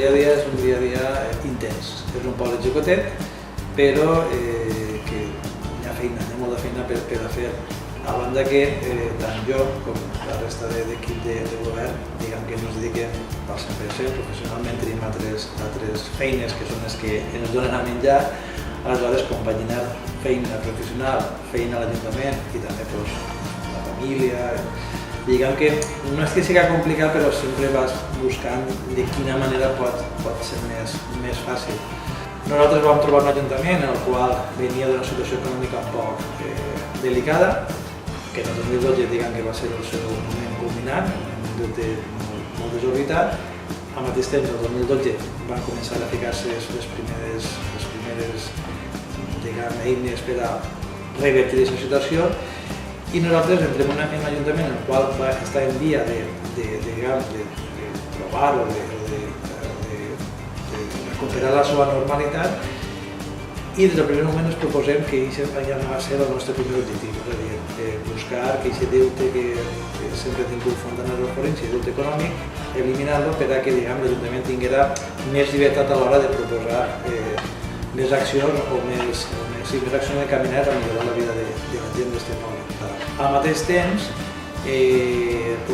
dia a dia és un dia a dia intens. És un poble xicotet, però que hi ha feina, hi ha molta feina per a fer. A banda que tant jo com la resta de l'equip de govern, diguem que no ens dediquem al 100%, professionalment tenim altres feines que són les que ens donen a menjar, aleshores compaginar feina professional, feina a l'Ajuntament i també la família. Diguem que no és que sigui complicat, però sempre vas buscant de quina manera pot ser més fàcil. Nosaltres vam trobar un ajuntament en el qual venia d'una situació econòmica un poc delicada, que en el 2012 diguem que va ser el seu moment culminant, un deute molt desorbitat. Al mateix temps, el 2012, van començar a ficar-se les primeres eines per a revertir aquesta situació i nosaltres entrem en un ajuntament en el qual va estar en via de trobar o de recuperar la seva normalitat i des del primer moment ens proposem que això ja no va ser el nostre primer objectiu, és a dir, buscar que aquest deute que sempre ha tingut Fontana de Forens, el deute econòmic, eliminar-lo per a que l'Ajuntament tinguera més llibertat a l'hora de proposar més accions o més accions encaminades a millorar la vida de la gent d'aquest poble. Al mateix temps, els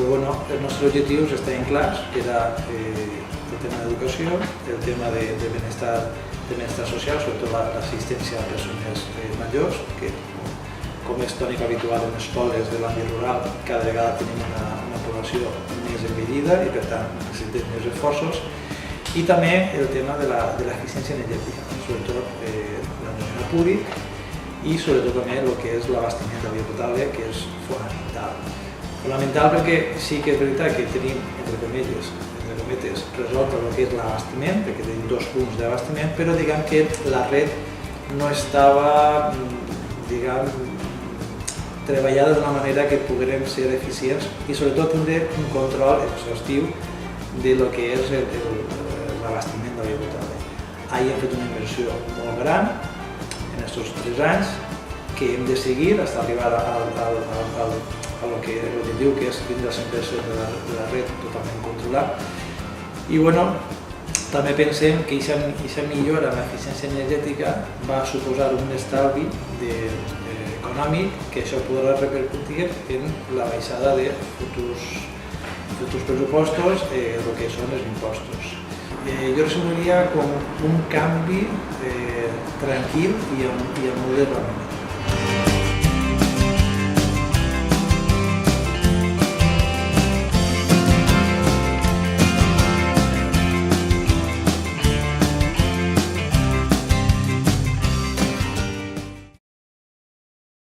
nostres objectius estaven clars, que era el tema d'educació, el tema de benestar social, sobretot l'assistència a persones majors, que com és tònic habitual en escoles de l'àmbit rural, cada vegada tenim una població més envellida i per tant necessitem més esforços, i també el tema de l'eficiència energètica, sobretot l'energia públic i sobretot també el que és l'abastiment d'aigua potable, que és fonamental. Fonamental perquè sí que és veritat que tenim, entre cometes, resolt el que és l'abastiment, perquè tenim 2 punts d'abastiment, però diguem que la red no estava treballada d'una manera que poguérem ser eficients i sobretot tindre un control exhaustiu de lo que és l'abastiment d'aigua potable. Ahir hem fet una inversió molt gran en aquests 3 anys que hem de seguir fins a arribar a lo que diu que és tindre el 100% de la red totalment controlat. I també pensem que aquesta millora en l'eficiència energètica va suposar un estalvi econòmic que això podrà repercutir en la baixada de futurs pressupostos, el que són els impostos. Jo resumiria com un canvi tranquil i amb molt de raonament.